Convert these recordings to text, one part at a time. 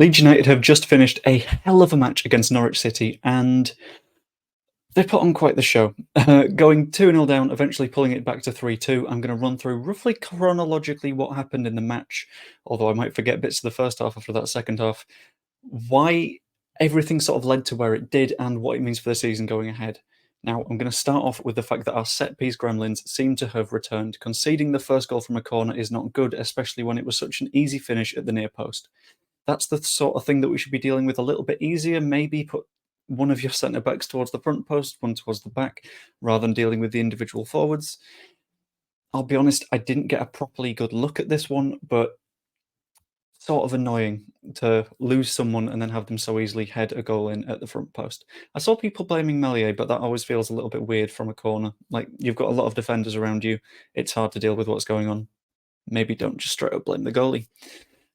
Leeds United have just finished a hell of a match against Norwich City, and they put on quite the show. Going 2-0 down, eventually pulling it back to 3-2. I'm going to run through roughly chronologically what happened in the match, although I might forget bits of the first half after that second half, why everything sort of led to where it did, and what it means for the season going ahead. Now, I'm going to start off with the fact that our set-piece gremlins seem to have returned. Conceding the first goal from a corner is not good, especially when it was such an easy finish at the near post. That's the sort of thing that we should be dealing with a little bit easier. Maybe put one of your centre-backs towards the front post, one towards the back, rather than dealing with the individual forwards. I'll be honest, I didn't get a properly good look at this one, but sort of annoying to lose someone and then have them so easily head a goal in at the front post. I saw people blaming Meslier, but that always feels a little bit weird from a corner. Like, you've got a lot of defenders around you. It's hard to deal with what's going on. Maybe don't just straight up blame the goalie.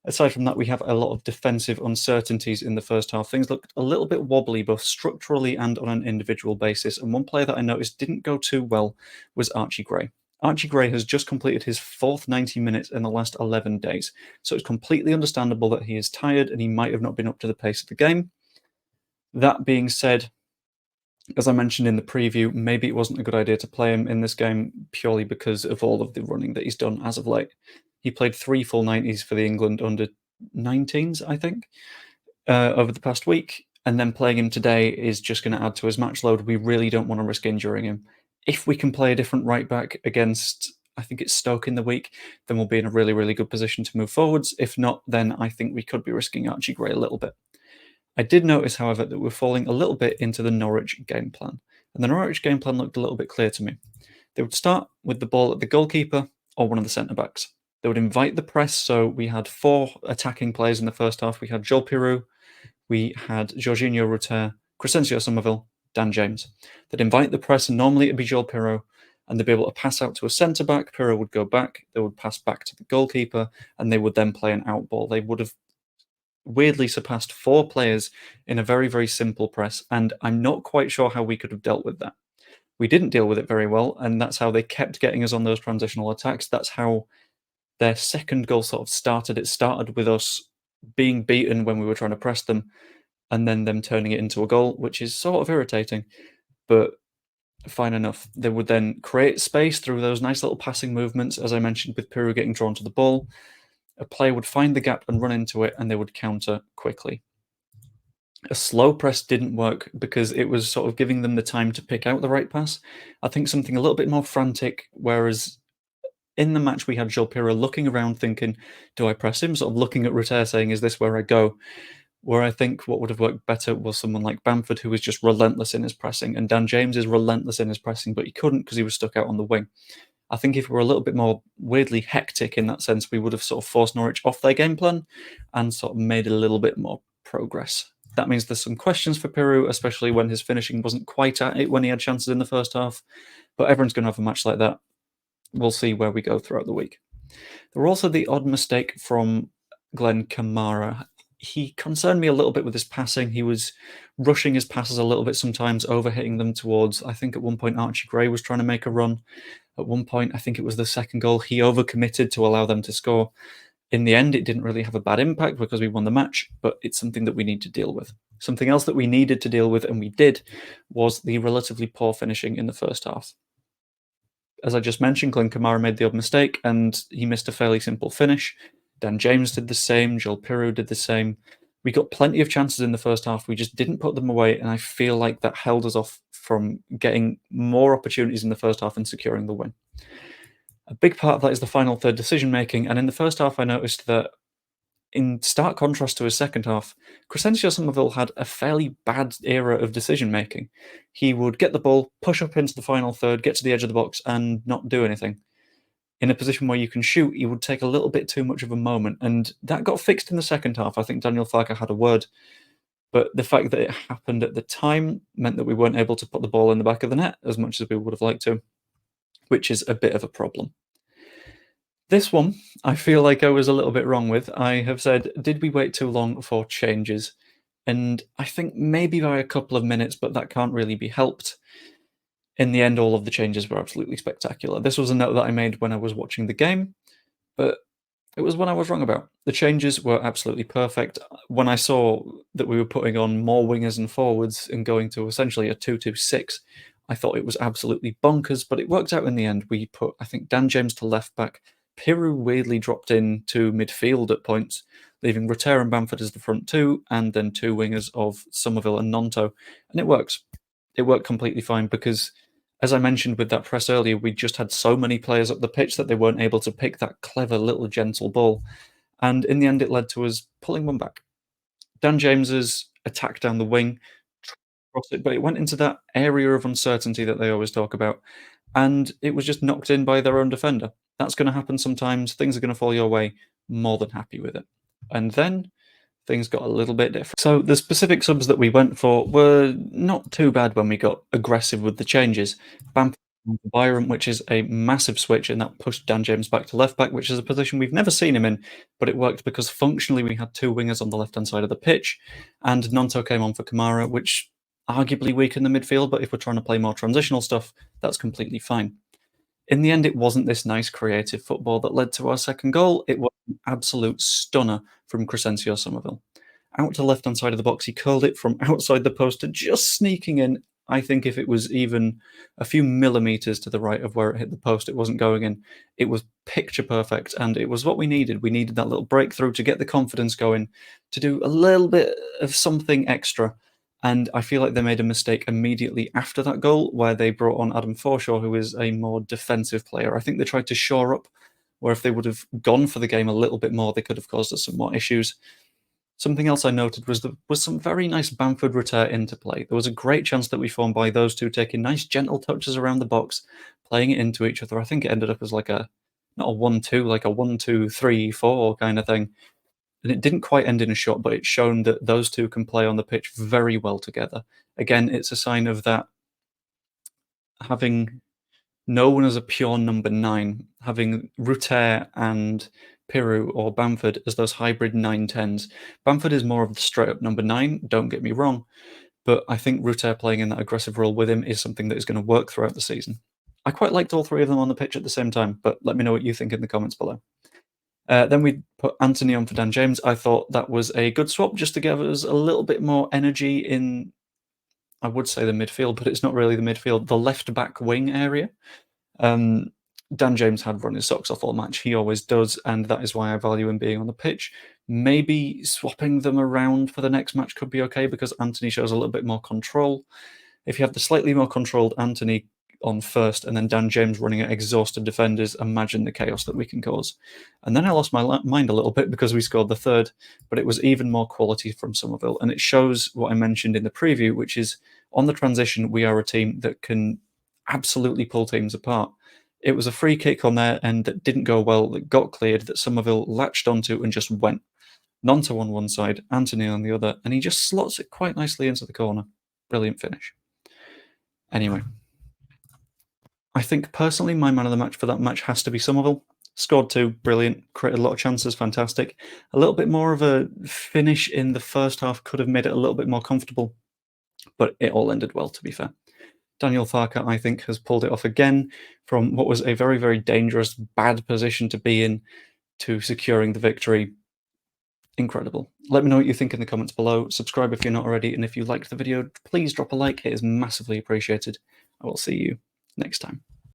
Aside from that, we have a lot of defensive uncertainties in the first half. Things looked a little bit wobbly, both structurally and on an individual basis. And one player that I noticed didn't go too well was Archie Gray. Archie Gray has just completed his fourth 90 minutes in the last 11 days. So it's completely understandable that he is tired and he might have not been up to the pace of the game. That being said, as I mentioned in the preview, maybe it wasn't a good idea to play him in this game purely because of all of the running that he's done as of late. He played 3 full 90s for the England under 19s, I think, over the past week. And then playing him today is just going to add to his match load. We really don't want to risk injuring him. If we can play a different right back against, I think it's Stoke in the week, then we'll be in a really, really good position to move forwards. If not, then I think we could be risking Archie Gray a little bit. I did notice, however, that we're falling a little bit into the Norwich game plan. And the Norwich game plan looked a little bit clear to me. They would start with the ball at the goalkeeper or one of the centre-backs. They would invite the press, so we had 4 attacking players in the first half. We had Joel Piroux, we had Jorginho Rutter, Crysencio Summerville, Dan James. They'd invite the press, and normally it'd be Joel Piroux, and they'd be able to pass out to a centre-back. Piroux would go back, they would pass back to the goalkeeper, and they would then play an out ball. They would have weirdly surpassed 4 players in a very, very simple press, and I'm not quite sure how we could have dealt with that. We didn't deal with it very well, and that's how they kept getting us on those transitional attacks. That's how their second goal sort of started. It started with us being beaten when we were trying to press them, and then them turning it into a goal, which is sort of irritating, but fine enough. They would then create space through those nice little passing movements, as I mentioned, with Piroux getting drawn to the ball. A player would find the gap and run into it, and they would counter quickly. A slow press didn't work because it was sort of giving them the time to pick out the right pass. I think something a little bit more frantic, whereas in the match we had Joel Piroux looking around thinking, do I press him? Sort of looking at Rutter saying, is this where I go? Where I think what would have worked better was someone like Bamford, who was just relentless in his pressing, and Dan James is relentless in his pressing, but he couldn't because he was stuck out on the wing. I think if we were a little bit more weirdly hectic in that sense, we would have sort of forced Norwich off their game plan and sort of made a little bit more progress. That means there's some questions for Piroux, especially when his finishing wasn't quite at it when he had chances in the first half. But everyone's going to have a match like that. We'll see where we go throughout the week. There were also the odd mistake from Glenn Kamara. He concerned me a little bit with his passing. He was rushing his passes a little bit sometimes, overhitting them towards, I think at one point Archie Gray was trying to make a run. At one point, I think it was the second goal, he overcommitted to allow them to score. In the end, it didn't really have a bad impact because we won the match, but it's something that we need to deal with. Something else that we needed to deal with, and we did, was the relatively poor finishing in the first half. As I just mentioned, Glenn Kamara made the odd mistake, and he missed a fairly simple finish. Dan James did the same, Joel Piroux did the same. We got plenty of chances in the first half, we just didn't put them away, and I feel like that held us off from getting more opportunities in the first half and securing the win. A big part of that is the final third decision-making, and in the first half I noticed that, in stark contrast to his second half, Crysencio Summerville had a fairly bad era of decision-making. He would get the ball, push up into the final third, get to the edge of the box, and not do anything. In a position where you can shoot, he would take a little bit too much of a moment, and that got fixed in the second half. I think Daniel Farke had a word, but the fact that it happened at the time meant that we weren't able to put the ball in the back of the net as much as we would have liked to, which is a bit of a problem. This one, I feel like I was a little bit wrong with. I have said, did we wait too long for changes? And I think maybe by a couple of minutes, but that can't really be helped. In the end, all of the changes were absolutely spectacular. This was a note that I made when I was watching the game, but It was one I was wrong about. The changes were absolutely perfect. When I saw that we were putting on more wingers and forwards and going to essentially a 2-2-6, I thought it was absolutely bonkers, but it worked out in the end. We put, I think, Dan James to left back. Piru weirdly dropped in to midfield at points, leaving Roter and Bamford as the front two, and then two wingers of Summerville and Nonto. And it works. It worked completely fine because, as I mentioned with that press earlier, we just had so many players up the pitch that they weren't able to pick that clever little gentle ball. And in the end, it led to us pulling one back. Dan James's attack down the wing, crossed it, but it went into that area of uncertainty that they always talk about. And it was just knocked in by their own defender. That's going to happen sometimes. Things are going to fall your way. More than happy with it. And then things got a little bit different. So the specific subs that we went for were not too bad when we got aggressive with the changes. Bamford for Byron, which is a massive switch, and that pushed Dan James back to left back, which is a position we've never seen him in, but it worked because functionally we had two wingers on the left-hand side of the pitch, and Nonto came on for Kamara, which arguably weakened the midfield, but if we're trying to play more transitional stuff, that's completely fine. In the end, it wasn't this nice creative football that led to our second goal. It was an absolute stunner from Crysencio Summerville. Out to the left-hand side of the box, he curled it from outside the post to just sneaking in. I think if it was even a few millimetres to the right of where it hit the post, it wasn't going in. It was picture perfect, and it was what we needed. We needed that little breakthrough to get the confidence going, to do a little bit of something extra. And I feel like they made a mistake immediately after that goal where they brought on Adam Forshaw, who is a more defensive player. I think they tried to shore up, where if they would have gone for the game a little bit more, they could have caused us some more issues. Something else I noted was there was some very nice Bamford Roter interplay. There was a great chance that we formed by those two taking nice gentle touches around the box, playing it into each other. I think it ended up as like a, not a 1-2, like a 1-2-3-4 kind of thing. And it didn't quite end in a shot, but it's shown that those two can play on the pitch very well together. Again, it's a sign of that having no one as a pure number 9, having Roter and Piru or Bamford as those hybrid 9-10s. Bamford is more of the straight-up number 9, don't get me wrong, but I think Roter playing in that aggressive role with him is something that is going to work throughout the season. I quite liked all three of them on the pitch at the same time, but let me know what you think in the comments below. Then we put Anthony on for Dan James. I thought that was a good swap just to give us a little bit more energy in, I would say the midfield, but it's not really the midfield, the left back wing area. Dan James had run his socks off all match. He always does, and that is why I value him being on the pitch. Maybe swapping them around for the next match could be okay because Anthony shows a little bit more control. If you have the slightly more controlled Anthony on first and then Dan James running at exhausted defenders, imagine the chaos that we can cause. And then I lost my mind a little bit because we scored the third, but it was even more quality from Summerville. And it shows what I mentioned in the preview, which is on the transition, we are a team that can absolutely pull teams apart. It was a free kick on there and that didn't go well, that got cleared, that Summerville latched onto and just went. Nonto on one side, Anthony on the other, and he just slots it quite nicely into the corner. Brilliant finish. Anyway, I think personally my man of the match for that match has to be Summerville. Scored 2, brilliant, created a lot of chances, fantastic. A little bit more of a finish in the first half could have made it a little bit more comfortable, but it all ended well, to be fair. Daniel Farke, I think, has pulled it off again from what was a very, very dangerous, bad position to be in to securing the victory. Incredible. Let me know what you think in the comments below. Subscribe if you're not already, and if you liked the video, please drop a like. It is massively appreciated. I will see you next time.